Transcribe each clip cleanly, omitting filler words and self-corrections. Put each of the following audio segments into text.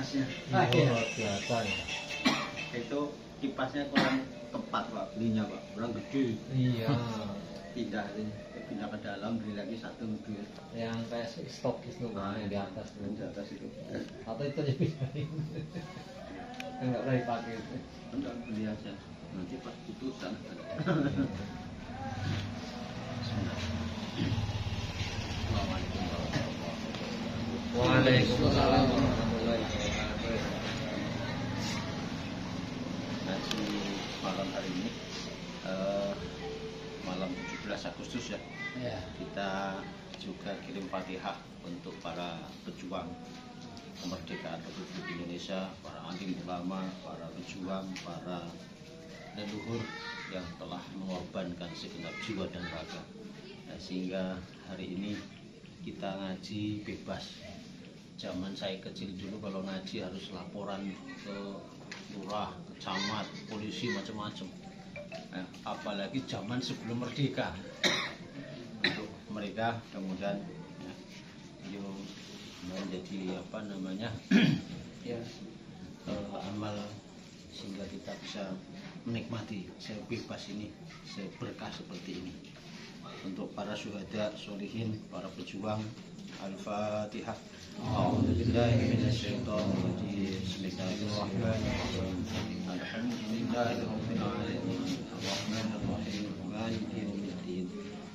kipasnya. Luar biasa ya. Itu kipasnya kurang tepat Pak, belinya Pak, kurang gede. Iya. Pindah ke dalam, beli lagi satu mobil. Yang kayak stok itu yang di atas tuh. Di atas itu. Atau itu aja pindahin. Enggak pernah dipakai itu. Enggak, beli aja. Nanti pas putusan. Waalaikumsalam warahmatullahi wabarakatuh. Ngaji malam hari ini malam 17 Agustus ya. Ya. Kita juga kirim Fatihah untuk para pejuang kemerdekaan Republik Indonesia, para alim ulama, para pejuang, para leluhur yang telah mengorbankan segenap jiwa dan raga. Nah, sehingga hari ini kita ngaji bebas. Zaman saya kecil dulu kalau ngaji harus laporan ke lurah, ke camat, polisi, macam-macam. Nah, apalagi zaman sebelum merdeka. Untuk mereka kemudian ya, menjadi apa namanya ya amal sehingga kita bisa menikmati saya bebas ini, saya berkah seperti ini. Untuk para syuhada, sholihin, para pejuang, Al-Fatihah. A'udzubillahi minasyaitonir rajim. Bismillahirrahmanirrahim. Alhamdulillahirabbil alamin. Arrahmanir rahim. Maliki yaumiddin.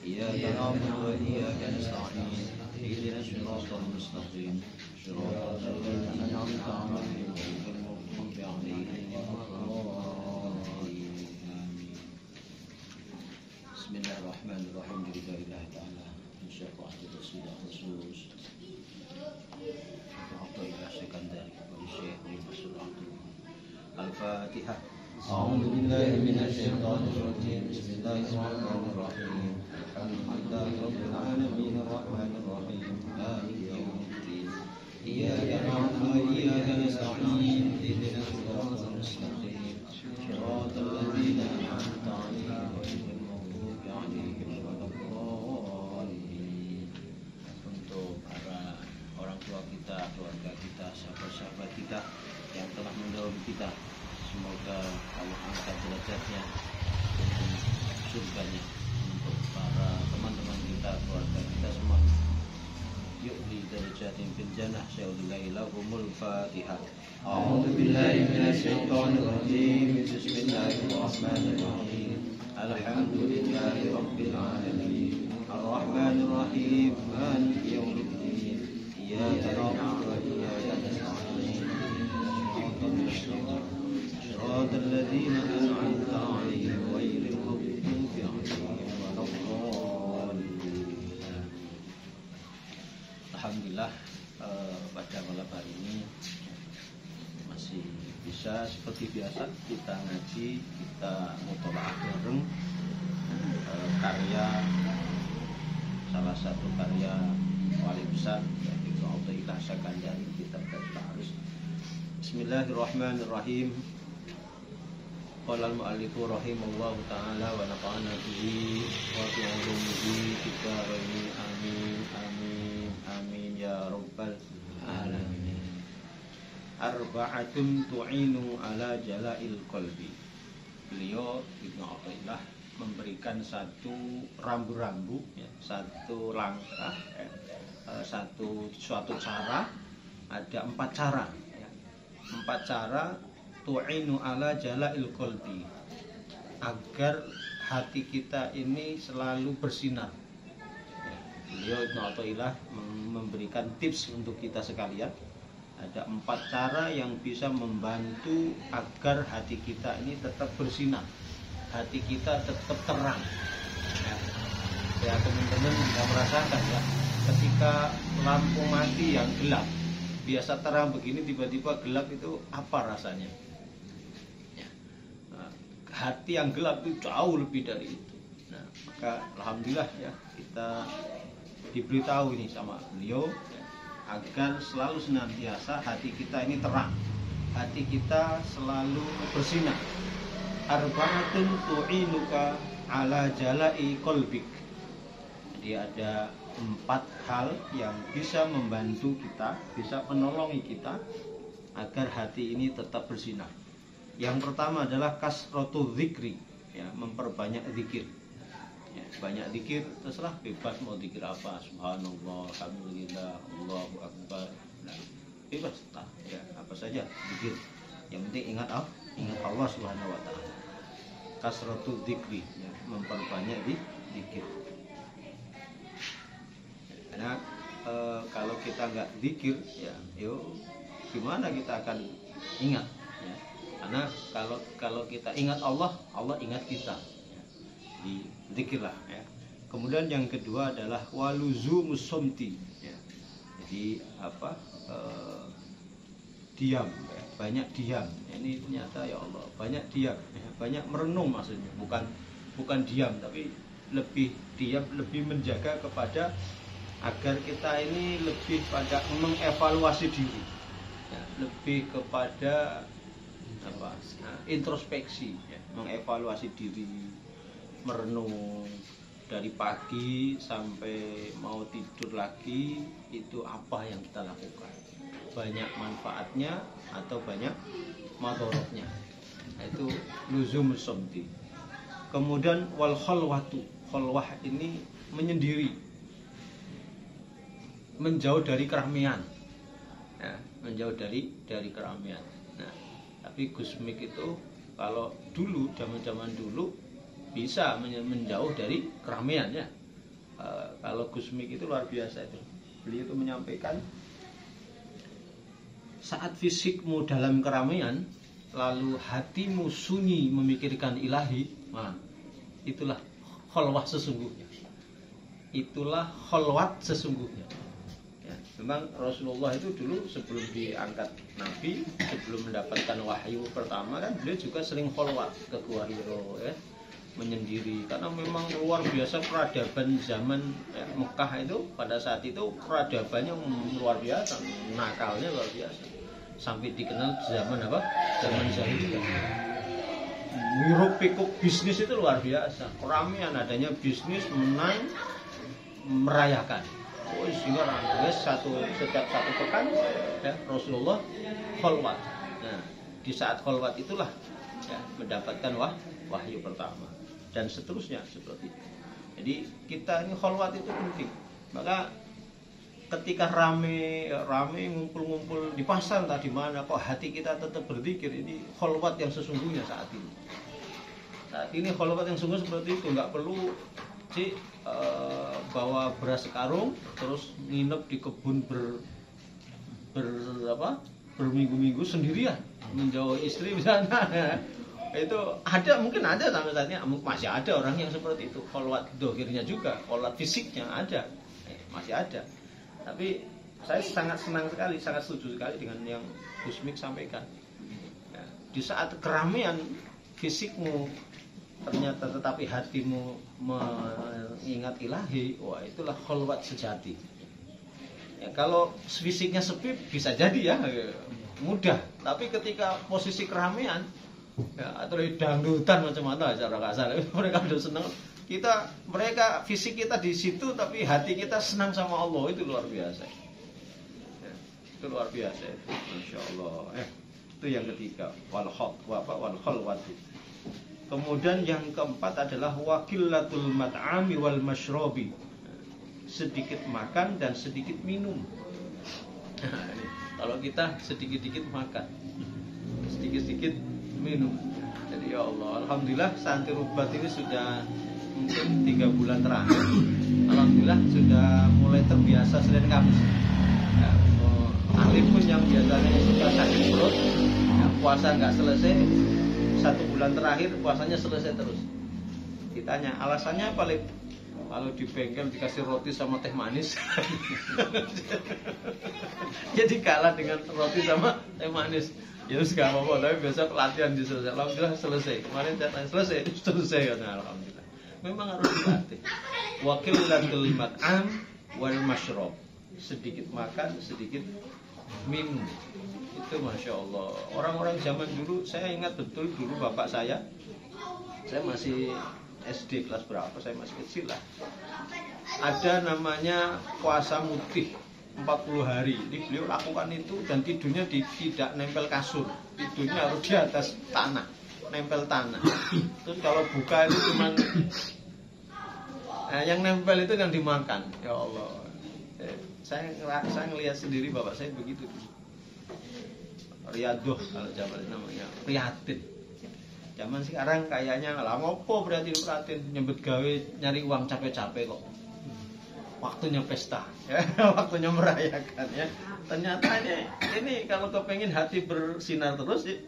Iyyaka na'budu wa iyyaka nasta'in. Ihdinas siratal mustaqim. Siratal ladzina an'amta 'alaihim ghairil maghdubi 'alaihim waladdallin. Bismillahirrahmanirrahim. Alhamdulillah ta'ala. Insyaallah kita sudah khusus. Alhamdulillah sekandari kepada Syekh Al-Fatihah. A'udzu billahi minasyaitonir rajim. Bismillahirrahmanirrahim. Alhamdulillahirabbil alamin arrahmanir rahim. Maliki yaumiddin. Iyyaka na'budu wa iyyaka nasta'in. Ihdinas siratal mustaqim. Siratal ladzina an'amta 'alaihim ghairil maghdubi 'alaihim waladdallin. Untuk para orang tua kita, keluarga kita, sahabat-sahabat kita yang telah mendahului kita, semoga Allah angkat derajatnya dan surganya. Untuk para teman-teman kita, keluarga kita semua, yu'li darajatin fil jannah. Syaulillahi lahumul Fatihah. A'udzu billahi minasyaitonir rajim. Bismillahirrahmanirrahim. Alhamdulillahi rabbil alamin. Arrahmanir rahim. Maliki yaumiddin. Iyyaka na'budu wa iyyaka nasta'in. Siratal ladzina an'amta 'alaihim ghairil maghdubi 'alaihim waladdallin. Alhamdulillah pada malam hari ini masih bisa seperti biasa kita ngaji, kita mutolaah bareng karya salah satu karya wali besar yaitu Athaillah Sakandari, kitab Tadarus. Bismillahirrahmanirrahim. Qala al-mu'allifu rahimallahu ta'ala wa nafa'ana bihi wa bi 'ulumihi fid-dharain. Amin amin amin ya rabbal alamin. Arba'atun tu'inu ala jala'il qalbi. Beliau Ibnu Athaillah memberikan satu rambu-rambu ya, satu langkah suatu cara. Ada 4 cara ya. 4 cara tu'inu ala jala'il qalbi, agar hati kita ini selalu bersinar. Beliau Ibnu Athaillah memberikan tips untuk kita sekalian. Ada 4 cara yang bisa membantu agar hati kita ini tetap bersinar, hati kita tetap terang. Ya teman-teman bisa merasakan ya, ketika lampu mati yang gelap, biasa terang begini tiba-tiba gelap, itu apa rasanya? Ya. Nah, hati yang gelap itu jauh lebih dari itu. Nah, maka alhamdulillah ya kita diberitahu ini sama beliau ya, agar selalu senantiasa hati kita ini terang, hati kita selalu bersinar. Arba'atun tu'inuka ala jala'i qalbik. Jadi ada 4 hal yang bisa membantu kita, bisa menolongi kita agar hati ini tetap bersinar. Yang pertama adalah kasratu dzikri, ya, memperbanyak zikir. Ya, banyak zikir, terserah bebas mau zikir apa, subhanallah, alhamdulillah, Allahu akbar. Nah, bebas ya, apa saja zikir. Yang penting ingat Allah Subhanahu wa taala. Kasratu dzikri, ya, memperbanyak zikir. Karena kalau kita nggak zikir, ya, gimana kita akan ingat? Ya. Karena kalau kita ingat Allah, Allah ingat kita. Ya. Di zikirlah. Ya. Kemudian yang kedua adalah waluzumus somti. Ya. Jadi apa? Diam, ya. Banyak diam. Ini ternyata ya Allah banyak diam, ya. Banyak merenung maksudnya, bukan diam, tapi lebih diam, lebih menjaga kepada agar kita ini lebih pada mengevaluasi diri, ya, lebih kepada apa, introspeksi, ya, mengevaluasi diri, merenung dari pagi sampai mau tidur lagi itu apa yang kita lakukan, banyak manfaatnya atau banyak madharatnya. Itu luzum somti. Kemudian wal khalwatu, khalwah ini menyendiri, menjauh dari keramaian, ya, menjauh dari keramaian. Nah, tapi Gusmik itu kalau dulu zaman dulu bisa menjauh dari keramaian, ya. Kalau Gusmik itu luar biasa itu. Beliau itu menyampaikan saat fisikmu dalam keramaian, lalu hatimu sunyi memikirkan ilahi, nah, itulah khalwah sesungguhnya. Itulah khalwat sesungguhnya. Ya, memang Rasulullah itu dulu sebelum diangkat Nabi, sebelum mendapatkan wahyu pertama kan beliau juga sering khalwat ke Gua Hiro, ya, menyendiri, karena memang luar biasa peradaban zaman, ya, Mekah itu pada saat itu peradabannya luar biasa, nakalnya luar biasa, sampai dikenal zaman apa? Zaman jahiliyah. Hiruk pikuk bisnis itu luar biasa, keramaian, adanya bisnis, menang, merayakan. Sehingga setiap satu pekan, ya, Rasulullah khalwat. Nah, di saat khalwat itulah, ya, mendapatkan wahyu pertama dan seterusnya seperti itu. Jadi kita ini khalwat itu penting. Maka ketika rame ngumpul-ngumpul di pasar entah di mana, kok hati kita tetap berzikir, ini khalwat yang sesungguhnya saat ini. Saat ini khalwat yang sungguh seperti itu, nggak perlu bawa beras sekarung terus nginep di kebun berminggu-minggu sendirian menjauhi istri di sana. Itu mungkin ada sampai saat ini, masih ada orang yang seperti itu. Khalwat dohirnya juga, khalwat fisiknya ada, masih ada. Tapi saya sangat senang sekali, sangat setuju sekali dengan yang Gusmik sampaikan. Ya, di saat keramaian fisikmu ternyata tetapi hatimu mengingat ilahi, wah itulah khalwat sejati. Ya, kalau fisiknya sepi bisa jadi, ya, mudah. Tapi ketika posisi keramaian, ya, atau dangdutan macam-macam cara kasar, mereka udah senang. Mereka fisik kita di situ, tapi hati kita senang sama Allah, itu luar biasa. Ya, itu luar biasa, Masya Allah. Itu yang ketiga, wal khalwatu. Kemudian yang keempat adalah wakilatul mat'ami wal mashrobi, sedikit makan dan sedikit minum. Nah, kalau kita sedikit-sedikit makan, sedikit-sedikit minum. Jadi ya Allah, alhamdulillah santri rubat ini sudah mungkin 3 bulan terakhir, alhamdulillah sudah mulai terbiasa Senin Kamis. Ya, Alif pun yang biasanya suka sakit perut, ya, puasa nggak selesai, 1 bulan terakhir puasanya selesai terus. Ditanya alasannya apa, Lip? Kalau di bengkel dikasih roti sama teh manis. Jadi kalah dengan roti sama teh manis. Ya wis gak apa-apa, tapi besok latihan selesai. Alhamdulillah selesai. Kemarin selesai karena alhamdulillah. Memang harus dilatih. Wakilatul mat'am wal mashrob. Sedikit makan, sedikit minum. Itu Masya Allah. Orang-orang zaman dulu, saya ingat betul dulu bapak saya masih SD kelas berapa, saya masih kecil lah. Ada namanya puasa mutih. 40 hari. Jadi beliau lakukan itu dan tidurnya tidak nempel kasur. Tidurnya harus di atas tanah, nempel tanah. Terus kalau buka itu cuman yang nempel itu yang dimakan. Ya Allah. Saya ngelihat sendiri bapak saya begitu. Riadoh kalau zaman namanya, prihatin. Zaman sekarang kayaknya lah ngopo prihatin nyebut gawe nyari uang capek-capek kok. Waktunya pesta, ya, waktunya merayakan ya. Ternyata ini kalau kepengen hati bersinar terus, ya,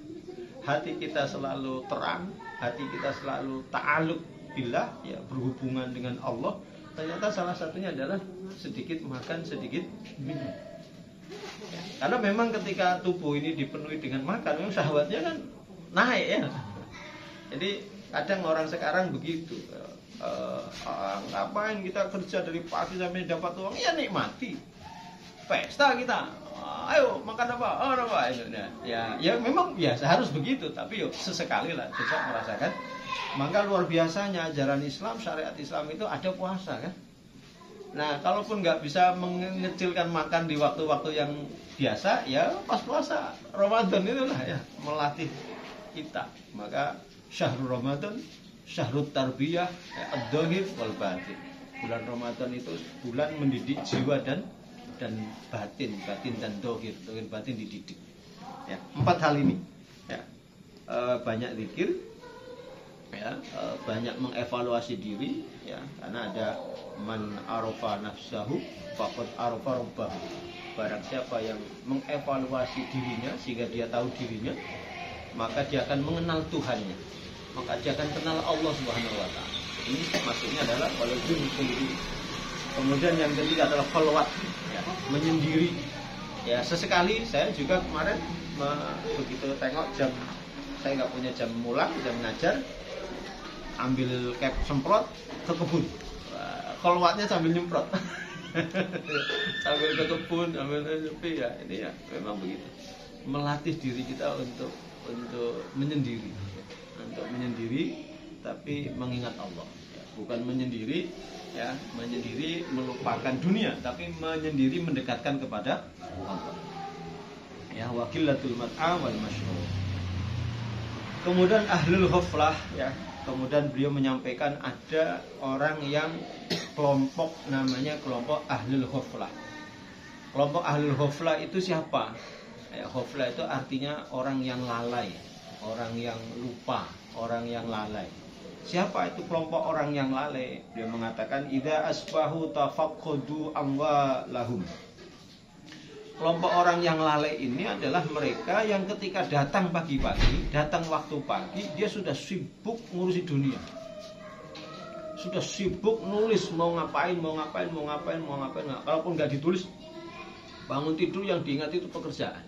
hati kita selalu terang, hati kita selalu ta'aluk billah, ya, berhubungan dengan Allah. Ternyata salah satunya adalah sedikit makan, sedikit minum. Ya, karena memang ketika tubuh ini dipenuhi dengan makan, memang syahwatnya kan naik ya. Jadi kadang orang sekarang begitu. Ngapain kita kerja dari pagi sampai dapat uang? Ya nikmati. Pesta kita. Ayo makan apa? Oh apa? Ya memang biasa harus begitu. Tapi yuk sesekali lah kita merasakan. Maka luar biasanya ajaran Islam, syariat Islam itu ada puasa kan. Nah kalaupun nggak bisa mengecilkan makan di waktu-waktu yang biasa, ya pas puasa Ramadan itulah ya melatih kita. Maka syahrul Ramadan syahrut tarbiyah ad-dhahir wal batin. Bulan Ramadan itu bulan mendidik jiwa dan batin dan dohir batin dididik. Ya, 4 hal ini. Ya, banyak zikir, ya, banyak mengevaluasi diri, ya, karena ada man arafa nafsahu faqad arafa rabbahu. Barang siapa yang mengevaluasi dirinya sehingga dia tahu dirinya, maka dia akan mengenal Tuhannya. Maka dia akan kenal Allah Subhanahu wa taala. Ini maksudnya adalah walaupun sendiri. Kemudian yang ketiga adalah khalwat, ya, menyendiri. Ya, sesekali saya juga kemarin begitu tengok jam, saya nggak punya jam mulang, jam ngajar, ambil cap semprot ke kebun. Khalwatnya sambil nyemprot. Sambil ke kebun, sambil nyepi, ya. Ini ya memang begitu. Melatih diri kita untuk menyendiri. Untuk menyendiri tapi mengingat Allah, ya, bukan menyendiri, ya, menyendiri melupakan dunia, tapi menyendiri mendekatkan kepada Allah. Ya, wakilatul mat'a wal mashrub. Kemudian ahlul ghaflah, ya. Kemudian beliau menyampaikan ada orang yang kelompok namanya kelompok ahlul ghaflah. Kelompok ahlul ghaflah itu siapa? Ya, ghaflah itu artinya orang yang lalai, orang yang lupa, orang yang lalai. Siapa itu kelompok orang yang lalai? Dia mengatakan idza asbahu tafaqqadu amwalahum. Kelompok orang yang lalai ini adalah mereka yang ketika datang pagi-pagi, datang waktu pagi, dia sudah sibuk ngurusi dunia. Sudah sibuk nulis mau ngapain. Kalaupun nggak ditulis, bangun tidur yang diingat itu pekerjaan.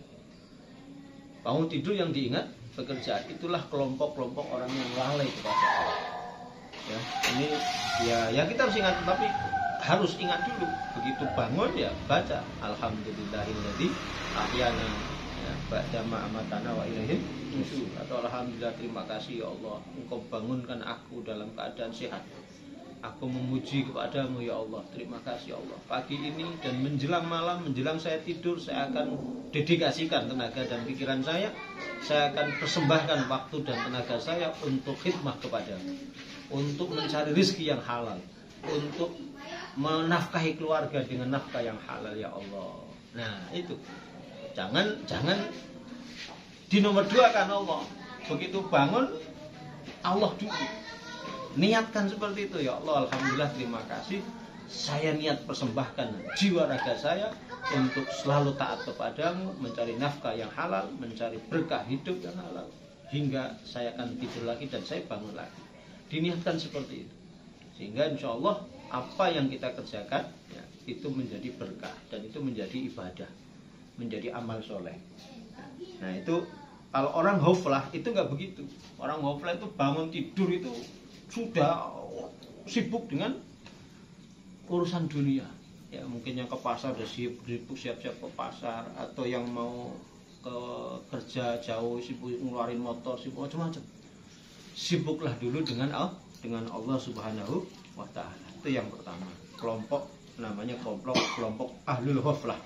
Bangun tidur yang diingat pekerjaan. Itulah kelompok-kelompok orang yang lalai kepada Allah. Ya, ini ya kita harus ingat, tapi harus ingat dulu. Begitu bangun ya baca alhamdulillahilladzi ahyana, ya, ba'da ma amatana wa ilaihil nusyur, atau alhamdulillah terima kasih ya Allah Engkau bangunkan aku dalam keadaan sehat. Aku memuji kepadamu ya Allah, terima kasih ya Allah. Pagi ini dan menjelang malam, menjelang saya tidur, saya akan dedikasikan tenaga dan pikiran saya akan persembahkan waktu dan tenaga saya untuk khidmah kepadamu, untuk mencari rezeki yang halal, untuk menafkahi keluarga dengan nafkah yang halal ya Allah. Nah itu, jangan di nomor 2 kan Allah. Begitu bangun Allah dulu. Niatkan seperti itu ya Allah, alhamdulillah terima kasih. Saya niat persembahkan jiwa raga saya untuk selalu taat kepadamu, mencari nafkah yang halal, mencari berkah hidup yang halal, hingga saya akan tidur lagi dan saya bangun lagi. Diniatkan seperti itu, sehingga insya Allah apa yang kita kerjakan ya, itu menjadi berkah dan itu menjadi ibadah, menjadi amal soleh. Nah itu kalau orang ghaflah itu nggak begitu. Orang ghaflah itu bangun tidur itu sudah sibuk dengan urusan dunia. Ya mungkin yang ke pasar sudah sibuk siap-siap ke pasar, atau yang mau ke kerja jauh sibuk ngeluarin motor, sibuk macam-macam. Sibuklah dulu dengan Allah Subhanahu wa taala. Itu yang pertama. Kelompok namanya kelompok ahlul ghaflah.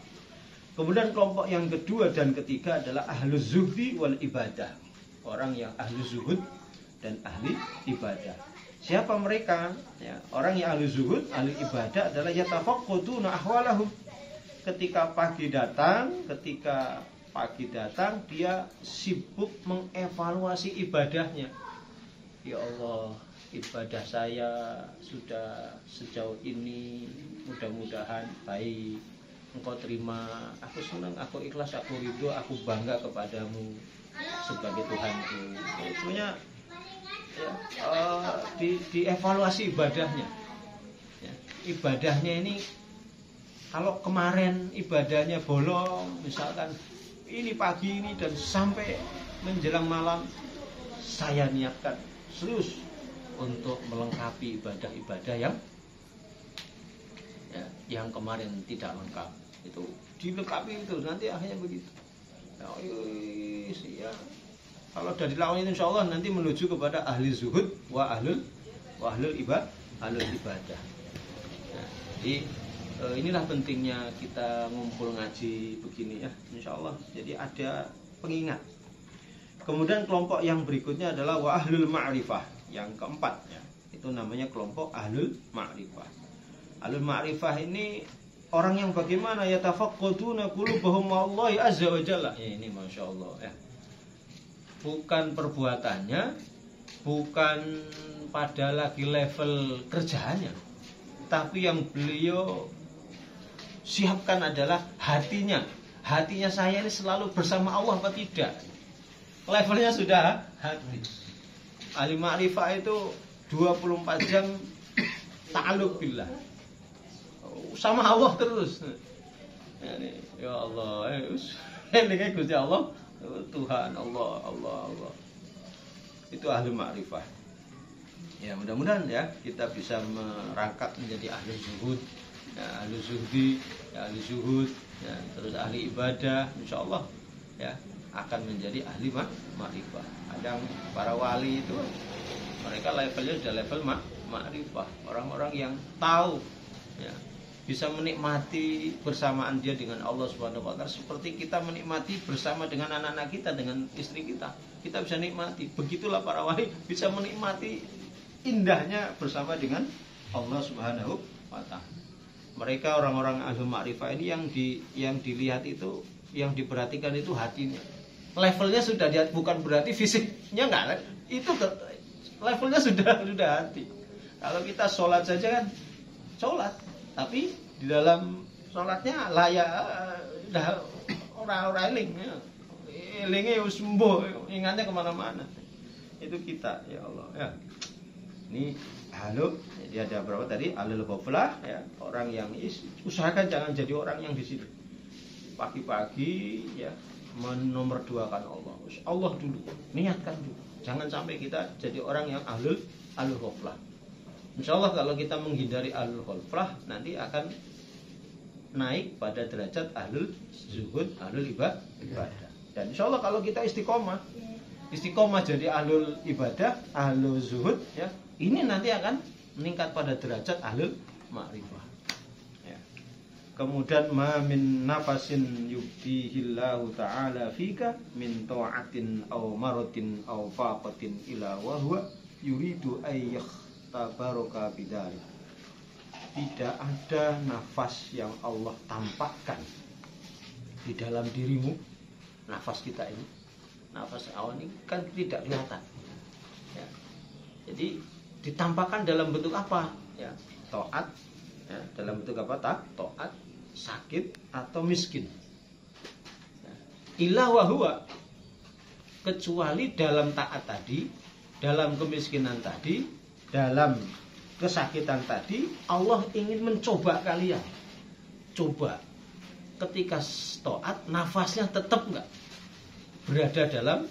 Kemudian kelompok yang kedua dan ketiga adalah ahlu zuhdi wal ibadah. Orang yang ahlu zuhud dan ahli ibadah. Siapa mereka? Ya, orang yang ahli zuhud, ahli ibadah adalah yatafaqqaduna ahwalahum. Ketika pagi datang, dia sibuk mengevaluasi ibadahnya. Ya Allah, ibadah saya sudah sejauh ini, mudah-mudahan baik. Engkau terima, aku senang, aku ikhlas, aku ridho, aku bangga kepadamu sebagai Tuhanku. Sebenarnya dievaluasi ibadahnya. Ya, ibadahnya ini kalau kemarin ibadahnya bolong, misalkan ini pagi ini dan sampai menjelang malam, saya niatkan serius untuk melengkapi ibadah-ibadah yang kemarin tidak lengkap. Itu dilengkapi itu nanti akhirnya begitu. Ya, kalau sudah dilakukan insya Allah nanti menuju kepada ahli zuhud wa ahlul ibadah. Nah, jadi inilah pentingnya kita ngumpul ngaji begini ya, insya Allah. Jadi ada pengingat. Kemudian kelompok yang berikutnya adalah wa ahlul ma'rifah, yang keempat ya. Itu namanya kelompok ahlul ma'rifah. Ahlul ma'rifah ini orang yang bagaimana yatafaqqaduna qulubahum wallahi azza wa jalla. Ya, ini Masya Allah ya. Bukan perbuatannya, bukan pada lagi level kerjaannya, tapi yang beliau siapkan adalah hatinya. Hatinya saya ini selalu bersama Allah apa tidak? Levelnya sudah hati. Ahli ma'rifah itu 24 jam ta'alluq billah. Sama Allah terus. Ya Allah, ini Gusti Allah, Tuhan Allah. Itu ahli ma'rifah. Ya, mudah-mudahan ya kita bisa merangkak menjadi ahli zuhud, ya, ahli zuhdi, ya, ahli zuhud, ya, terus ahli ibadah, insyaallah ya akan menjadi ahli ma'rifah. Ada para wali itu mereka levelnya sudah level ma'rifah, orang-orang yang tahu ya, bisa menikmati bersamaan dia dengan Allah Subhanahu wa taala seperti kita menikmati bersama dengan anak-anak kita, dengan istri kita. Kita bisa nikmati. Begitulah para wali bisa menikmati indahnya bersama dengan Allah Subhanahu wa taala. Mereka orang-orang ahli ma'rifah ini yang dilihat itu, yang diperhatikan itu hatinya. Levelnya sudah lihat, bukan berarti fisiknya enggak. Itu levelnya sudah hati. Kalau kita sholat saja kan sholat, tapi di dalam sholatnya layak dah orang-orang elingnya sembuh, ingatnya kemana-mana. Itu kita ya Allah ya. Ini halo, jadi ada berapa tadi? Alul ghaflah ya, orang yang usahakan jangan jadi orang yang di sini pagi-pagi ya menomorduakan Allah dulu, niatkan dulu. Jangan sampai kita jadi orang yang alul ghaflah. Insyaallah kalau kita menghindari ahlul ghaflah nanti akan naik pada derajat ahlul zuhud, ahlul ibadah. Dan insyaallah kalau kita istiqomah jadi ahlul ibadah, ahlul zuhud ya, ini nanti akan meningkat pada derajat ahlul ma'rifah. Ya. Kemudian ma min nafasin yubdihillahu ta'ala fika min ta'atin aw maratin aw faqatin ila wa huwa yuridu ayyakh tabaraka bidari. Tidak ada nafas yang Allah tampakkan di dalam dirimu. Nafas kita ini, nafas awal ini kan tidak kelihatan ya. Jadi ditampakkan dalam bentuk apa ya? Taat ya, dalam bentuk apa? Taat, sakit atau miskin ya. Illa wa huwa, kecuali dalam taat tadi, dalam kemiskinan tadi, dalam kesakitan tadi, Allah ingin mencoba kalian. Coba ketika taat, nafasnya tetap enggak berada dalam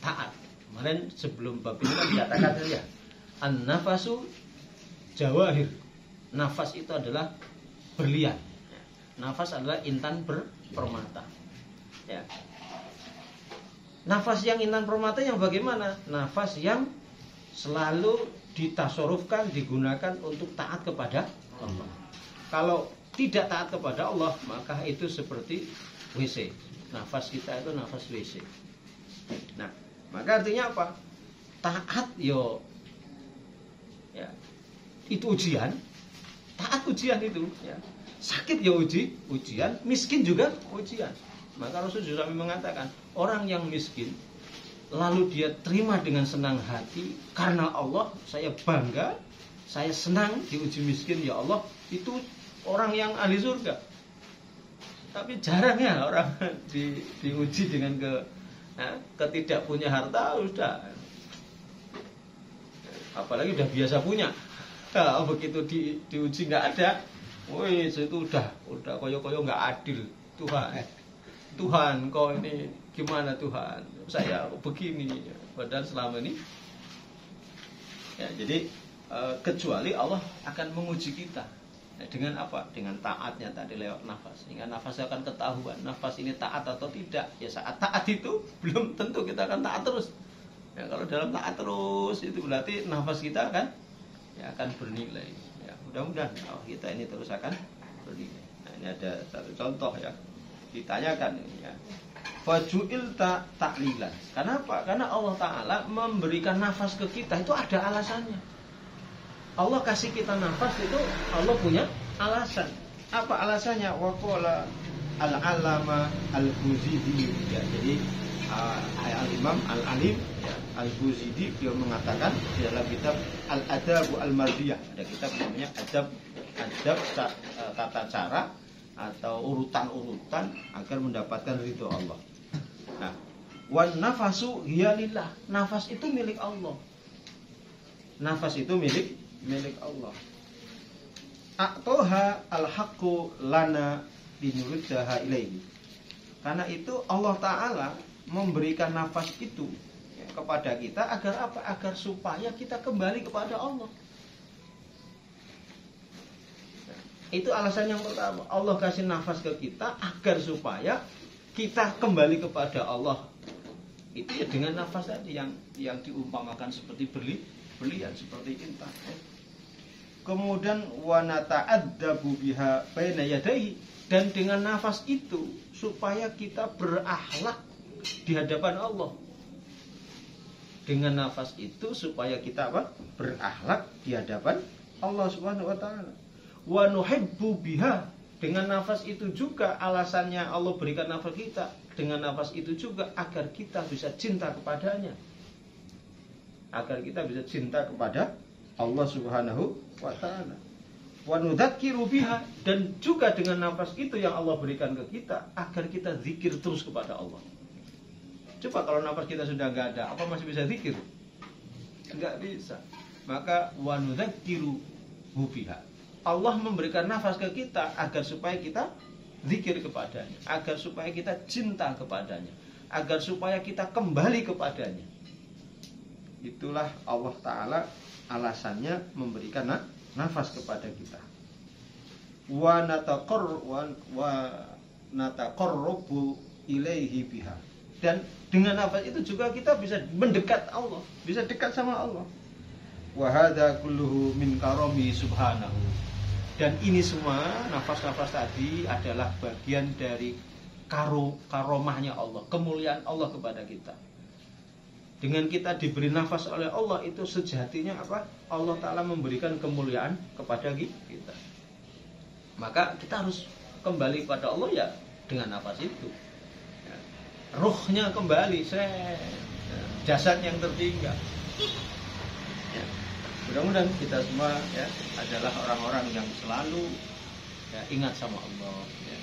taat. Kemarin sebelum bab ini kan dikatakan ya, an-nafasu jawahir. Nafas itu adalah berlian. Nafas adalah intan permata. Ya. Nafas yang intan permata yang bagaimana? Nafas yang selalu ditasorufkan, digunakan untuk taat kepada Allah. Kalau tidak taat kepada Allah, maka itu seperti WC. Nafas kita itu nafas WC. Nah, maka artinya apa? Taat yo ya itu ujian, taat ujian itu ya. Sakit ya ujian, miskin juga ujian. Maka Rasulullah SAW mengatakan, orang yang miskin lalu dia terima dengan senang hati karena Allah, saya bangga, saya senang diuji miskin ya Allah, itu orang yang ahli surga. Tapi jarang ya orang diuji dengan ketidak punya harta sudah. Apalagi udah biasa punya. Nah, begitu diuji nggak ada, woi itu udah koyo-koyo nggak adil. Tuhan, kau ini gimana Tuhan? Saya begini. Padahal selama ini ya, jadi kecuali Allah akan menguji kita. Dengan apa? Dengan taatnya tadi lewat nafas. Sehingga nafas akan ketahuan nafas ini taat atau tidak. Ya saat taat itu belum tentu kita akan taat terus. Ya, kalau dalam taat terus itu berarti nafas kita akan bernilai. Ya, mudah-mudahan kita ini terus akan bernilai. Nah, ini ada satu contoh ya. Ditanyakan ini ya. Faju'il ta'lilan. Kenapa? Karena Allah Ta'ala memberikan nafas ke kita itu ada alasannya. Allah kasih kita nafas itu Allah punya alasan. Apa alasannya? Waqala al-alama al-Buzidi ya. Jadi al-Imam al-Alim ya, al-Buzidi beliau mengatakan di dalam kitab Al-Adabu al-Mardiyah, ada kitab namanya adab tata cara atau urutan-urutan agar mendapatkan ridho Allah. Nah, wan nafasu hiya lillah. Nafas itu milik Allah. Nafas itu milik Allah. A'toha al-haqqu lana linurjaha ilaihi. Karena itu Allah Ta'ala memberikan nafas itu ya, kepada kita agar apa? Agar supaya kita kembali kepada Allah. Itu alasan yang pertama. Allah kasih nafas ke kita agar supaya kita kembali kepada Allah. Itu ya dengan nafas tadi yang diumpamakan seperti berlian, seperti intan. Kemudian wa nata'addabu biha baina yadayhi, dan dengan nafas itu supaya kita berakhlak di hadapan Allah. Dengan nafas itu supaya kita berakhlak di hadapan Allah Subhanahu wa taala. Wa nuhibbu biha, dengan nafas itu juga alasannya Allah berikan nafas kita. Dengan nafas itu juga agar kita bisa cinta kepadanya. Agar kita bisa cinta kepada Allah Subhanahu wa taala. Wa nudzakiru biha, dan juga dengan nafas itu yang Allah berikan ke kita agar kita zikir terus kepada Allah. Coba kalau nafas kita sudah enggak ada, apa masih bisa zikir? Enggak bisa. Maka wa nudzakiru biha. Allah memberikan nafas ke kita agar supaya kita zikir kepadanya, agar supaya kita cinta kepadanya, agar supaya kita kembali kepadanya. Itulah Allah Ta'ala alasannya memberikan nafas kepada kita. Wa nataqarrabu ilaihi biha. Dan dengan nafas itu juga kita bisa mendekat Allah, bisa dekat sama Allah. Wa hadza kulluhu min karami subhanahu. Dan ini semua nafas-nafas tadi adalah bagian dari karomahnya Allah, kemuliaan Allah kepada kita. Dengan kita diberi nafas oleh Allah itu sejatinya apa? Allah Ta'ala memberikan kemuliaan kepada kita. Maka kita harus kembali kepada Allah ya dengan nafas itu. Ya. Ruhnya kembali, jasad yang tertinggal. Ya. Mudah-mudahan kita semua ya adalah orang-orang yang selalu ya, ingat sama Allah, ya.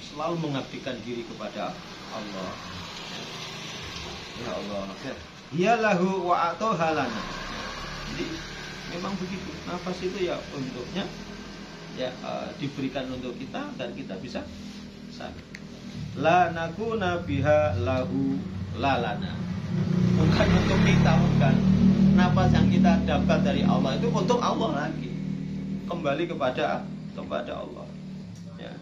Selalu mengabdikan diri kepada Allah. Ya Allah, ya lahu wa atoha lana. Jadi memang begitu. Nafas itu ya untuknya ya diberikan untuk kita dan kita bisa sadar. La nakuna biha lahu lalana. Bukan untuk kita, bukan. Nafas yang kita dapat dari Allah itu untuk Allah lagi. Kembali kepada Allah. Ya.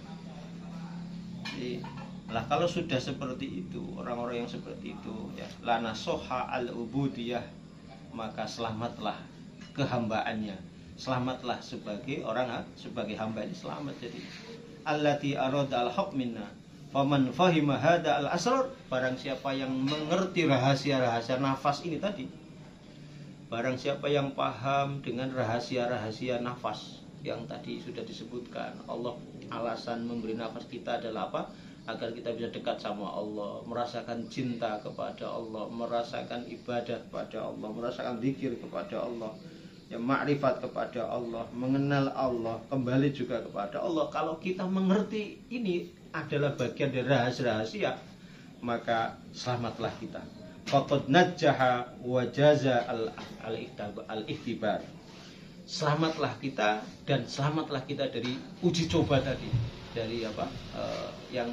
Jadi, kalau sudah seperti itu, orang-orang yang seperti itu, ya, lana soha al-ubudiyah, maka selamatlah kehambaannya selamatlah sebagai orang, sebagai hamba ini selamat. Jadi allati arada al-haq minna faman fahima hada al-asrar, barang siapa yang mengerti rahasia-rahasia nafas ini tadi, barang siapa yang paham dengan rahasia-rahasia nafas yang tadi sudah disebutkan, Allah alasan memberi nafas kita adalah apa? Agar kita bisa dekat sama Allah, merasakan cinta kepada Allah, merasakan ibadah kepada Allah, merasakan zikir kepada Allah, ya makrifat kepada Allah, mengenal Allah, kembali juga kepada Allah. Kalau kita mengerti ini adalah bagian dari rahasia-rahasia, maka selamatlah kita. Faqad najjaha wa jaza al-ihtibar. Selamatlah kita dan selamatlah kita dari uji coba tadi, dari apa? Yang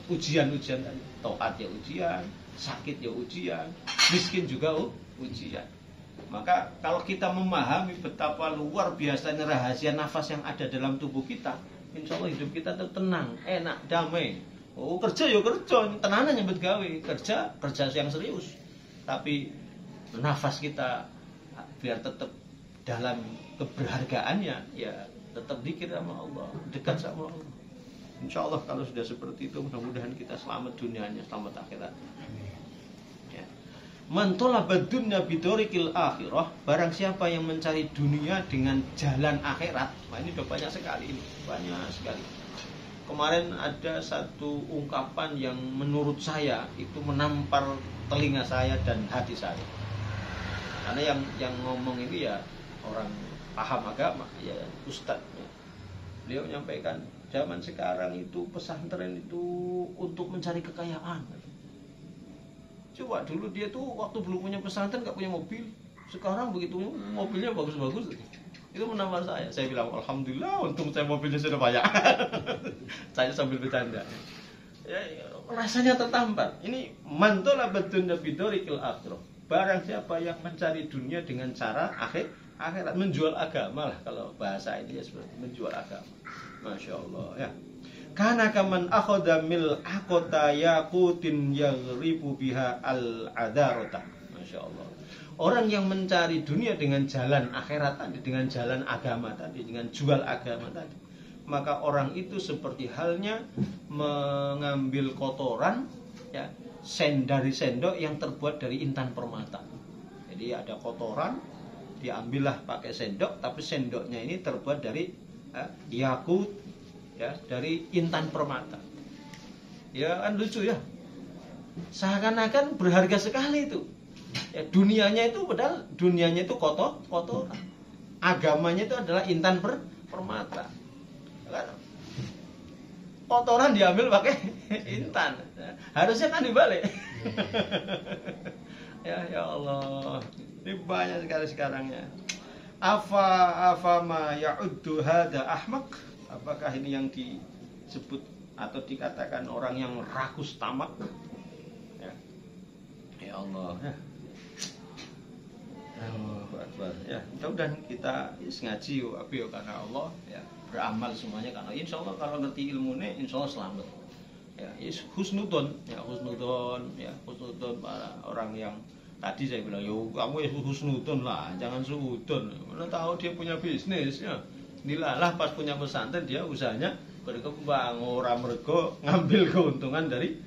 ujian-ujian tadi. Taat ya ujian, sakit ya ujian, miskin juga ujian. Maka kalau kita memahami betapa luar biasanya rahasia nafas yang ada dalam tubuh kita, insya Allah hidup kita tenang, enak, damai. Oh kerja ya kerja, tenanan nyambut gawe, kerja yang serius. Tapi nafas kita biar tetap dalam keberhargaannya, ya tetap zikir sama Allah, dekat sama Allah. Insya Allah kalau sudah seperti itu, mudah-mudahan kita selamat dunianya, selamat akhirat. Ya. Man talaba dunya bidorikil akhirah, barang siapa yang mencari dunia dengan jalan akhirat. Nah ini udah banyak sekali ini, banyak sekali. Kemarin ada satu ungkapan yang menurut saya itu menampar telinga saya dan hati saya. Karena yang ngomong ini ya orang paham agama, ya ustadz. Ya. Beliau menyampaikan zaman sekarang itu pesantren itu untuk mencari kekayaan. Coba dulu dia tuh waktu belum punya pesantren gak punya mobil. Sekarang begitu mobilnya bagus-bagus. Itu menampar saya. Saya bilang alhamdulillah untung saya mobilnya sudah banyak. Saya sambil bercanda. Ya, rasanya tertampar. Ini mantola batun bidorikil akhirah. Barang siapa yang mencari dunia dengan cara akhirat, menjual agama lah kalau bahasa ini ya seperti menjual agama. Masya Allah ya. Karena kaman akhoda mil akota yakutin yaghribu biha al-adarota. Masya Allah. Orang yang mencari dunia dengan jalan akhirat tadi, dengan jalan agama tadi, dengan jual agama tadi, maka orang itu seperti halnya mengambil kotoran ya, dari sendok yang terbuat dari intan permata. Jadi ada kotoran, diambillah pakai sendok, tapi sendoknya ini terbuat dari yakut ya, dari intan permata. Ya kan lucu ya, seakan-akan berharga sekali itu ya, dunianya itu padahal dunianya itu kotoran, agamanya itu adalah intan permata kan? Kotoran diambil pakai intan, harusnya kan dibalik. Ya Allah, ini banyak sekali sekarang ya. Apa ma ya'uddu hada ahmak? Apakah ini yang disebut atau dikatakan orang yang rakus tamak? Ya, ya Allah ya. Allahu Akbar. Ya, mudah-mudahan kita ngaji karena Allah ya, beramal semuanya karena insya Allah kalau ngerti ilmunya insya Allah selamat. Ya, husnudon para orang yang tadi saya bilang, yo kamu ya husnudon lah, jangan suudon. Mana tahu dia punya bisnis ya. Dilalah pas punya pesantren dia usahanya berkembang, orang mergo ngambil keuntungan dari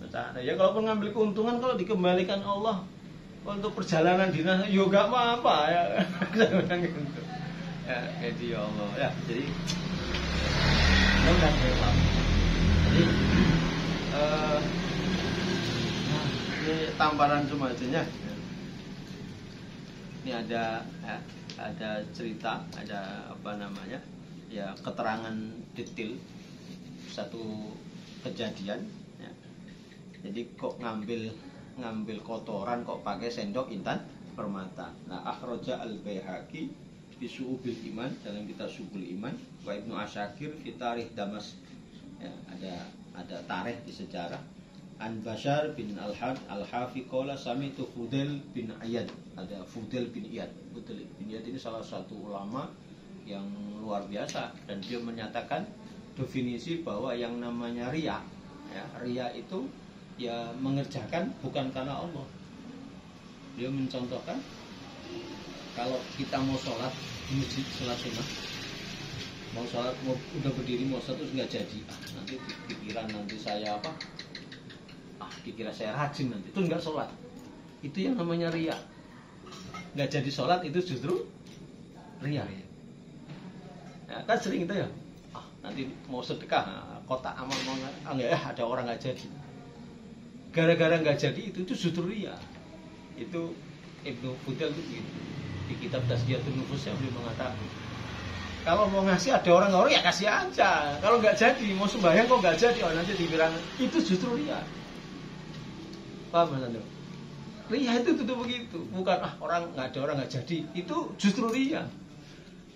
pesantren. Ya kalaupun ngambil keuntungan kalau dikembalikan Allah untuk perjalanan dinas, yo gak apa-apa ya. Ya, jadi Allah ya. Jadi mudah-mudahan jadi ini tamparan cuma aja. Ini ada cerita, ada apa namanya ya, keterangan detail satu kejadian ya. Jadi kok ngambil kotoran kok pakai sendok intan permata. Nah, akhraja al-Baihaqi fi Syu'ubil Iman, dalam kitab Syu'ubul Iman, wa Ibnu Asyakir fi Tarikh Damas ya, ada tarikh di sejarah. An Bashar bin Al-Had Al-Hafi qala sami'tu Fudail bin Iyad. Ada Fudail bin Iyad. Fudail bin Iyad ini salah satu ulama yang luar biasa, dan dia menyatakan definisi bahwa yang namanya riya ya, riya itu ya mengerjakan bukan karena Allah. Dia mencontohkan kalau kita mau sholat di masjid, sholat sunnah, mau sholat, udah berdiri mau sholat terus nggak jadi, nanti pikiran nanti saya apa, dikira saya rajin nanti, itu nggak sholat, itu yang namanya riya. Nggak jadi sholat itu justru riya. Ya, kan sering itu ya, nanti mau sedekah, kotak amal mau nggak, ada orang nggak jadi, gara-gara nggak jadi itu justru riya. Itu Ibnu Fudel itu di kitab Tazkiyatun Nufusnya beliau mengatakan, kalau mau ngasih ada orang ya kasih aja, kalau nggak jadi mau sembahyang kok nggak jadi, nanti dibilang itu justru riya. Paham Mas Ando? Riya itu tuh begitu, bukan orang nggak jadi, itu justru riya.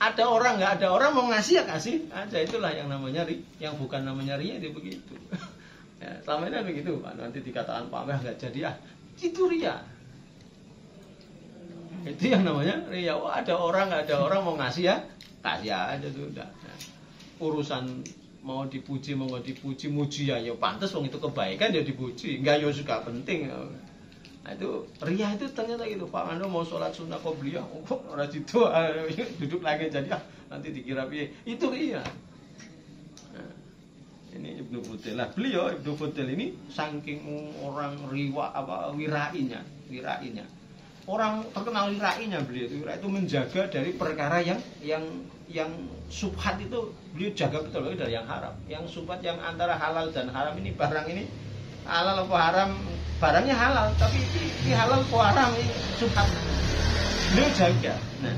Ada orang nggak ada orang mau ngasih ya kasih aja, itulah yang namanya riya. Yang bukan namanya riya itu begitu. Ya, selama ini begitu, nanti dikatakan Pak Meh nggak jadi, itu riya. Itu yang namanya riya. Ada orang nggak ada orang mau ngasih ya kasih aja sudah. Nah, urusan mau dipuji mau nggak dipuji, muji ya pantas, wong itu kebaikan ya dipuji, nggak ya juga penting. Nah, itu riya itu ternyata gitu. Pak Ando mau sholat sunnah qobliyah, orang itu duduk lagi jadi nanti dikira piye, itu riya. Nah, ini Ibnu Fudel. Nah, beliau Ibnu Fudel ini saking orang wirainya. Orang terkenal wirainya beliau itu menjaga dari perkara yang subhat itu beliau jaga betul dari yang haram. Yang subhat yang antara halal dan haram ini, barang ini halal apa haram, barangnya halal tapi ini halal apa haram, ini subhat. Beliau jaga. Nah,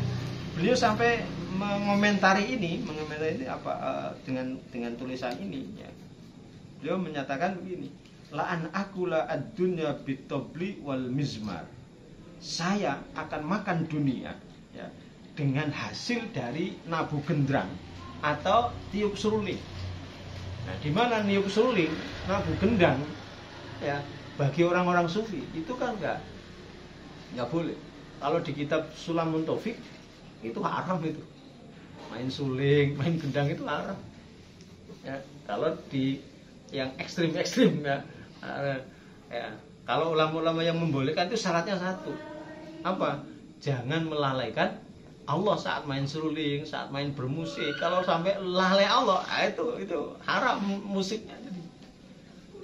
beliau sampai mengomentari ini apa dengan tulisan ini ya. Beliau menyatakan begini, la'an akula ad-dunya bitobli wal mizmar. Saya akan makan dunia ya, dengan hasil dari nabu gendrang atau tiup seruling. Nah, di mana niup seruling, nabu gendang ya, bagi orang-orang sufi itu kan nggak boleh. Kalau di kitab Sulamun Taufik itu haram itu. Main suling, main gendang itu haram. Ya, kalau di yang ekstrim ya, kalau ulama-ulama yang membolehkan itu syaratnya satu. Apa? Jangan melalaikan Allah saat main seruling, saat main bermusik. Kalau sampai lalai Allah, itu haram musiknya. Jadi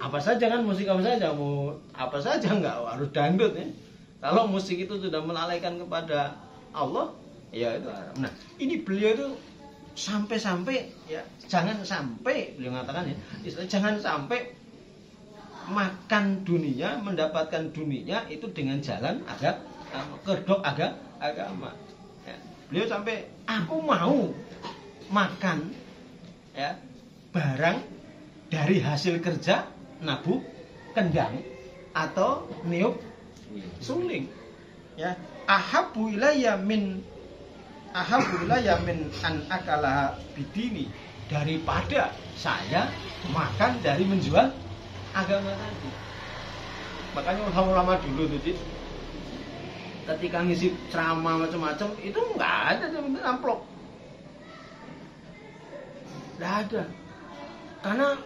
apa saja kan, musik apa saja, mau apa saja, nggak harus dangdut ya. Kalau musik itu sudah melalaikan kepada Allah, ya itu haram. Nah, ini beliau itu sampai ya, jangan sampai beliau mengatakan ya, jangan sampai makan dunia, mendapatkan dunia itu dengan jalan kedok agama. Ya. Beliau sampai aku mau makan ya barang dari hasil kerja nabu kendang atau niup suling. Ya, ahabbu ilayya min an akala bidini, daripada saya makan dari menjual agama tadi. Makanya ulama-ulama dulu tuh ketika ngisi ceramah macam-macam itu nggak ada amplop, nggak ada, karena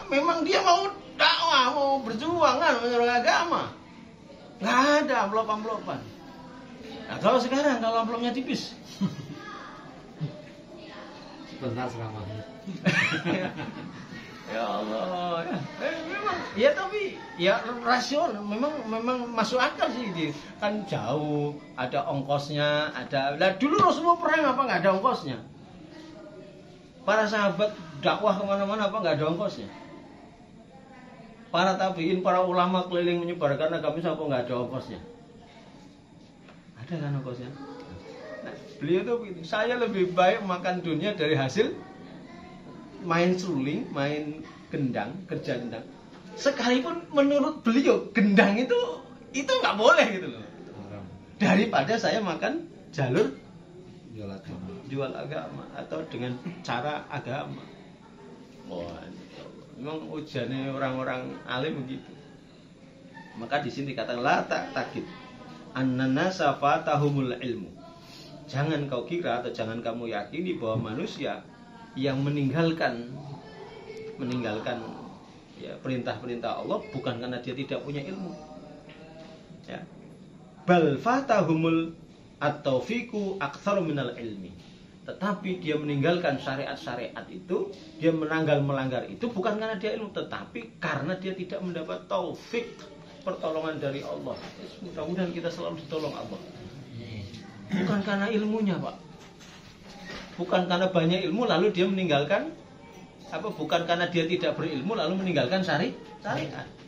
memang dia mau dakwah, mau berjuang kan menurut agama, nggak ada amplop-amplopan. Nah, kalau sekarang kalau amplopnya tipis, sebentar ceramahnya. Ya Allah, ya. Memang ya, tapi ya rasional, memang masuk akal sih dia. Kan jauh, ada ongkosnya, ada. Lah dulu Rasulullah perang apa nggak ada ongkosnya? Para sahabat dakwah kemana-mana apa nggak ada ongkosnya? Para tabiin, para ulama keliling menyebarkan agama apa nggak ada ongkosnya? Ada kan ongkosnya? Nah, beliau tuh begini, saya lebih baik makan dunia dari hasil main suling, main gendang, kerja gendang. Sekalipun menurut beliau gendang itu nggak boleh gitu loh. Daripada saya makan jalur jual agama atau dengan cara agama. Wah, memang ujiannya orang-orang alim begitu. Maka di sini dikatakan la takid annanasa fatahumul ilmu. Jangan kau kira atau jangan kamu yakini bahwa manusia yang meninggalkan ya perintah-perintah Allah bukan karena dia tidak punya ilmu. Ya. Bal fatahumul at-taufiqu aktsaru minal ilmi. Tetapi dia meninggalkan syariat-syariat itu, dia melanggar itu bukan karena dia ilmu, tetapi karena dia tidak mendapat taufik, pertolongan dari Allah. Mudah-mudahan kita selalu ditolong Allah. Bukan karena ilmunya, Pak. Bukan karena banyak ilmu lalu dia meninggalkan bukan karena dia tidak berilmu lalu meninggalkan syariat.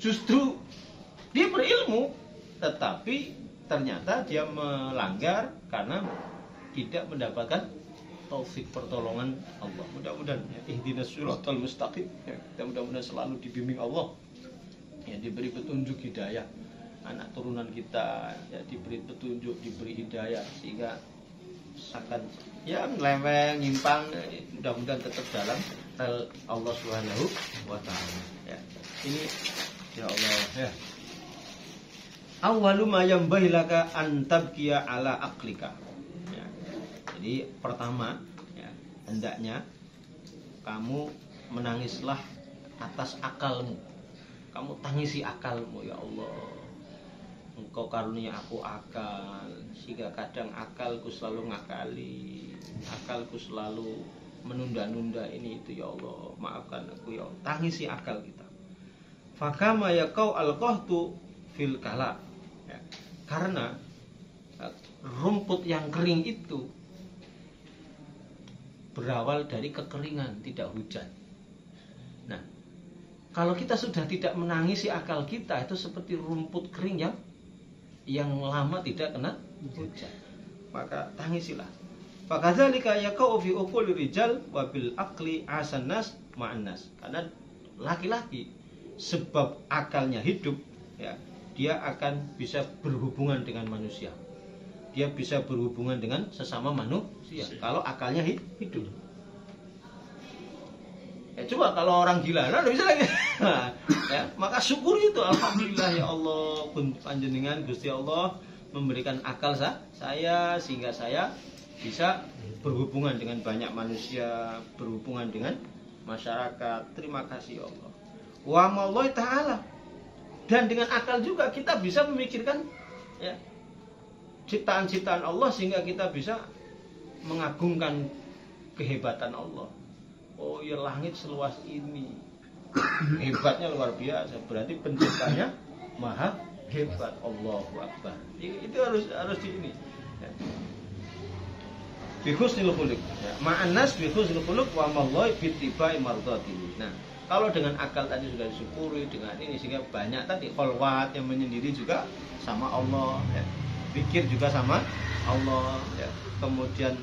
Justru dia berilmu tetapi ternyata dia melanggar karena tidak mendapatkan taufik pertolongan Allah. Mudah-mudahan ihdinas siratal mustaqim. Kita mudah-mudahan selalu dibimbing Allah. Ya, diberi petunjuk hidayah. Anak turunan kita ya diberi petunjuk, diberi hidayah sehingga akan ya meleweng, nyimpang, mudah-mudahan tetap dalam rel Allah Subhanahu wa taala. Ya. Ini ya Allah ya. Awwalu ma yanbaghi laka an tabkiya ala aqlika. Ya. Jadi pertama ya, hendaknya kamu menangislah atas akalmu. Kamu tangisi akalmu, ya Allah. Engkau karunia aku akal, sehingga kadang akalku selalu ngakali, akalku selalu menunda-nunda ini itu, ya Allah. Maafkan aku, ya Allah. Tangisi akal kita. Fakama yakau alqahtu fil kala. Ya. Karena rumput yang kering itu berawal dari kekeringan, tidak hujan. Nah, kalau kita sudah tidak menangisi akal kita, itu seperti rumput kering yang lama tidak kena hujan. Maka tangisilah. Fakadzalika yaqau fi uqul rijal wa bil aqli asannas ma'annas. Karena laki-laki sebab akalnya hidup ya, dia akan bisa berhubungan dengan manusia. Dia bisa berhubungan dengan sesama manusia kalau akalnya hidup. Ya coba kalau orang gila, nah bisa lagi. Ya, maka syukur itu, alhamdulillah ya Allah, panjenengan Gusti Allah memberikan akal saya sehingga saya bisa berhubungan dengan banyak manusia, berhubungan dengan masyarakat. Terima kasih ya Allah. Wa maullahi ta'ala. Dan dengan akal juga kita bisa memikirkan ya, ciptaan-ciptaan Allah sehingga kita bisa mengagungkan kehebatan Allah. Oh ya, langit seluas ini, hebatnya luar biasa. Berarti penciptanya maha hebat. Allahu Akbar. Itu harus di ini. Bi husnil khuluq. Ma'annas bi husnil khuluq wa mallahi bi tibai mardatihi. Nah, kalau dengan akal tadi sudah disyukuri, dengan ini sehingga banyak tadi kholwat yang menyendiri juga sama Allah, ya. Pikir juga sama Allah, ya. Kemudian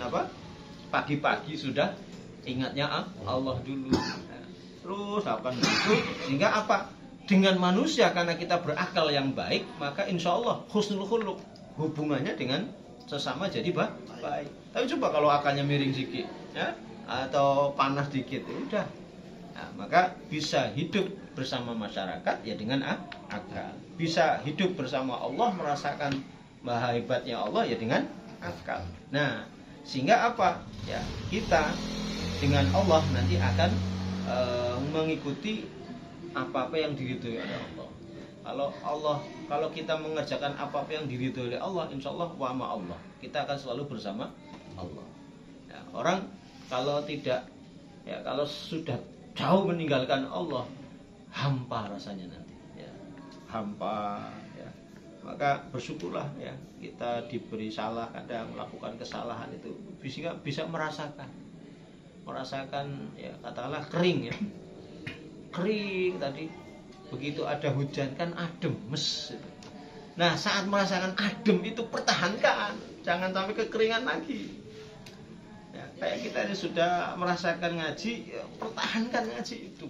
pagi-pagi sudah ingatnya Allah dulu. Nah, terus akan begitu sehingga dengan manusia karena kita berakal yang baik, maka insya Allah husnul khuluq, hubungannya dengan sesama jadi baik. Tapi coba kalau akalnya miring sedikit ya, atau panas dikit, ya udah. Nah, maka bisa hidup bersama masyarakat ya dengan akal. Bisa hidup bersama Allah, merasakan maha hebatnya Allah ya dengan akal. Nah, sehingga ya, kita dengan Allah nanti akan mengikuti apa-apa yang diridhoi oleh Allah. Kalau kita mengerjakan apa-apa yang diridhoi oleh Allah, insya Allah wa ma Allah, kita akan selalu bersama Allah. Ya, orang kalau sudah jauh meninggalkan Allah, hampa rasanya nanti. Ya, hampa. Ya. Maka bersyukurlah ya, kita diberi salah, kadang melakukan kesalahan itu bisa merasakan ya, katakanlah kering ya, kering tadi, begitu ada hujan kan adem, mes. Nah, saat merasakan adem itu pertahankan, jangan sampai kekeringan lagi. Ya, kayak kita ini sudah merasakan ngaji, ya, pertahankan ngaji itu,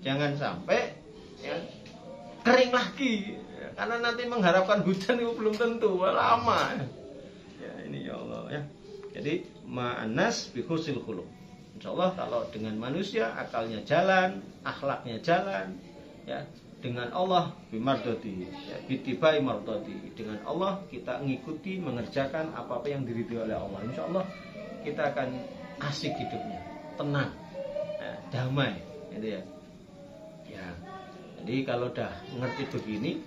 jangan sampai ya, kering lagi ya, karena nanti mengharapkan hujan itu belum tentu, lama. Ya ini ya Allah ya. Jadi ma'anas bi husnil khuluq. Insyaallah kalau dengan manusia akalnya jalan, akhlaknya jalan, ya, dengan Allah bimardati, ya, bitibai mardati. Dengan Allah kita mengikuti, mengerjakan apa-apa yang diridhoi oleh Allah. Insyaallah kita akan asik hidupnya, tenang, ya, damai, gitu ya. Ya. Jadi kalau udah ngerti begini,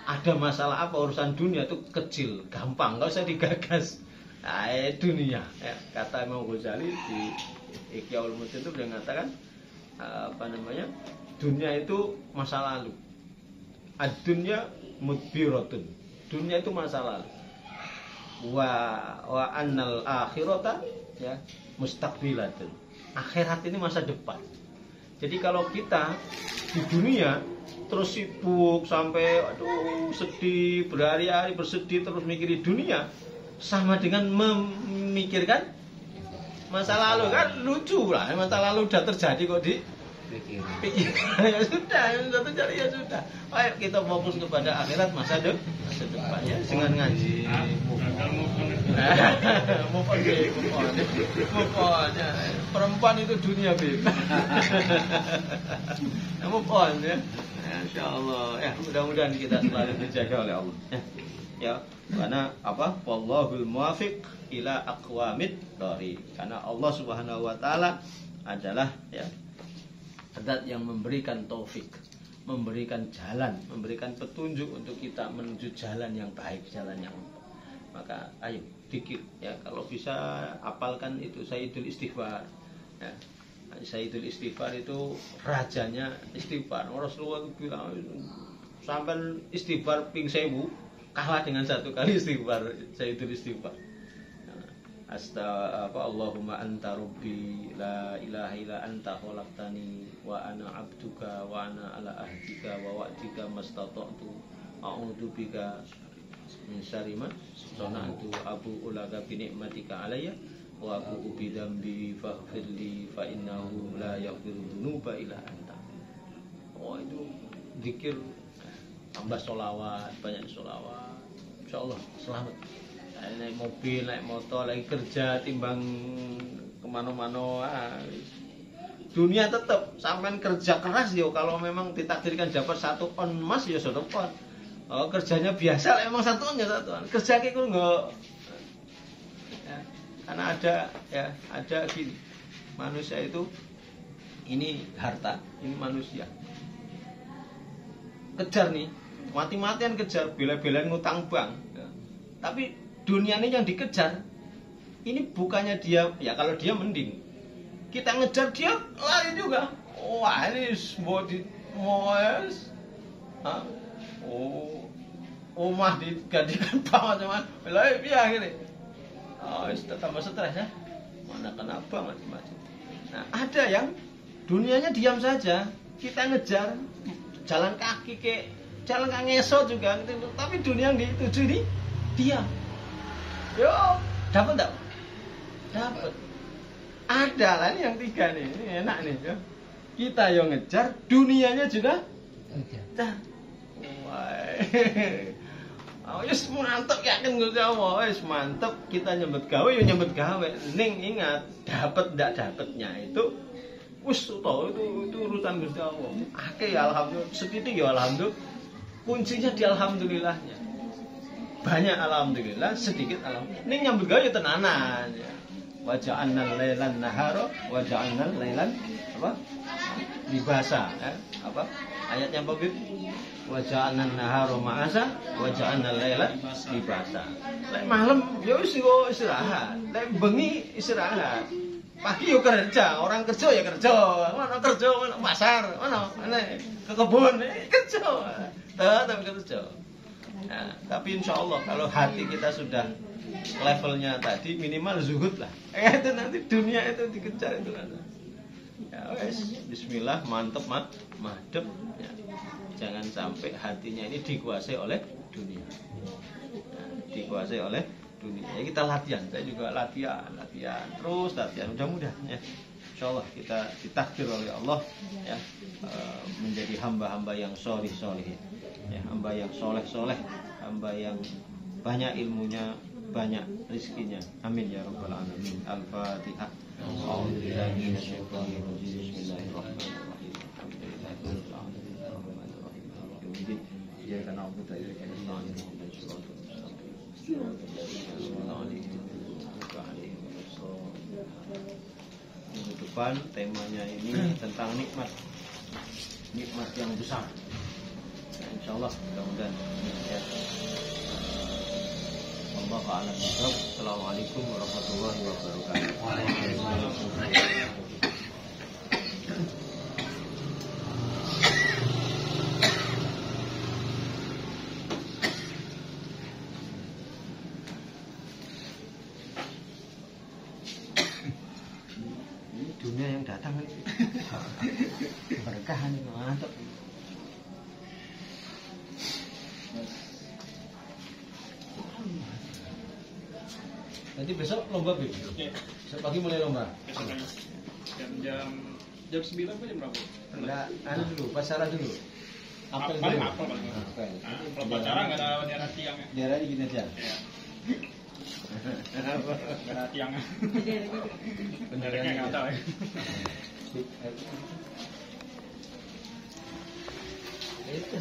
ada ada masalah apa urusan dunia itu kecil, gampang, nggak usah digagas. Nah, dunia. Ya, kata Imam Ghazali di Ihya Ulumuddin itu beliau mengatakan dunia itu masa lalu. Ad-dunya mudbiratun. Dunia itu masa lalu. Wa annal akhirata ya mustaqbilatun. Akhirat ini masa depan. Jadi kalau kita di dunia terus sibuk sampai sedih berhari-hari bersedih terus mikirin dunia, sama dengan memikirkan masa lalu. Kan lucu lah, masa lalu udah terjadi kok di pikir. Ya sudah, yang sudah terjadi ya sudah. Ayo kita fokus kepada akhirat masa depan ya dengan ngaji. Move on. Perempuan itu dunia beb. Move on ya. Insyaallah ya, mudah-mudahan kita selalu dijaga oleh Allah. Ya, karena apa? Wallahul muwaffiq ila aqwamit thoriq. Karena Allah Subhanahu wa taala adalah ya zat yang memberikan taufik, memberikan jalan, memberikan petunjuk untuk kita menuju jalan yang baik, jalan yang empuk. Maka ayo dikit ya, kalau bisa apalkan itu Sayyidul Istighfar ya. Sayyidul Istighfar itu rajanya istighfar. Rasulullah itu bilang sampai istighfar ping 1000 kalah dengan satu kali istighfar Sayyidul Istighfar. Allahumma anta rabbi la ilaha illa anta khalaqtani wa ana abduka wa ana ala ahdika wa wa'dika mastata'tu a'udzu bika min syarri ma sana'tu abu'u laka bi ni'matika alayya wa abu'u bi dzambi faghfirli fa innahu la yaghfiru dzunuba illa anta. Oh itu zikir, tambah sholawat, banyak sholawat, insyaallah selamat. Naik mobil, naik motor, lagi kerja, timbang kemana-mana. Dunia tetap, sampai kerja keras yo. Kalau memang ditakdirkan dapat 1 on emas ya sudah on. Oh, kerjanya biasa, emang 1 on ya 1 on. Kerja kayak enggak. Ya, karena ada gini, manusia itu ini harta, ini manusia. Kejar nih, mati-matian kejar, bela-belain ngutang bank. Ya. Tapi dunia ini yang dikejar, ini bukannya dia, ya kalau dia mending, kita ngejar dia lari juga. Wah ini body moes, rumah digantikan banget cuman, lah biar gini, tambah stres ya, mana kenapa macam-macam. Nah ada yang dunianya diam saja, kita ngejar, jalan kaki ke, jalan kaki ngesot juga, tapi dunia yang dituju ini diam. Yo, dapat enggak? Dapat. Ada lah ini yang 3 nih. Ini enak nih ya. Kita yang ngejar, dunianya juga ngejar. Wah. Oh, yes mantap yakin Gusti Allah. Wis mantap kita nyambet gawe yo nyambet gawe. Ning ingat, dapat ndak dapatnya itu wis tau itu urusan Gusti Allah. Akeh ya alhamdulillah, sedikit ya alhamdulillah. Kuncinya di alhamdulillahnya. Banyak alhamdulillah, sedikit alhamdulillah. Ini nyambut gawe tenanan ya. Wa ja'alnal lailan nahara wa ja'alnal lailan apa? Libasa ya. Apa? Ayatnya apa, Bib? Wa ja'alnan nahara ma'asa wa ja'alnal lailan libasa. Lek malam ya wis istirahat. Lek bengi istirahat. Pagi yo kerja, orang kerja ya kerja. Mana kerja, mana pasar, mana ke kebun kerja. Tetap kerja. Nah, tapi insya Allah kalau hati kita sudah levelnya tadi minimal zuhud lah. Itu nanti dunia itu dikejar itu kan. Ya wes, bismillah mantep madep. Ya. Jangan sampai hatinya ini dikuasai oleh dunia. Nah, dikuasai oleh dunia. Ya kita latihan, saya juga latihan, terus latihan. Mudah-mudahan ya. Insyaallah kita ditakdir oleh Allah ya menjadi hamba-hamba yang solih-solihin. Ya, hamba yang soleh-soleh, hamba yang banyak ilmunya, banyak rizkinya. Amin ya rabbal alamin. Al-Fatihah. A'udzubillahi minasyaitonir rajim. Bismillahirrahmanirrahim. Alhamdulillahirabbil alamin. Arrahmanirrahim. Maliki yaumiddin. Iyyaka na'budu wa iyyaka nasta'in. Ihdinas siratal mustaqim. Shiratal ladzina an'amta 'alaihim. Minggu depan temanya ini tentang nikmat yang besar. Insyaallah mudah-mudahan ya. Wallahu a'lam bishawab. Assalamualaikum warahmatullahi wabarakatuh. Dunia yang datang ini berkah ini mantap. Nanti besok lomba Bib? Ya. Besok pagi mulai lomba? Besok pagi. Jam 9 apa jam berapa? Enggak, anu dulu, pasaran dulu. Apel Paling dulu. apel paling. Apel. Kalau pacaran nggak ada daerah tiang ya. Daerahnya gini aja. Ya. Nggak ada tiangnya. Benarnya nggak tahu ya. Itu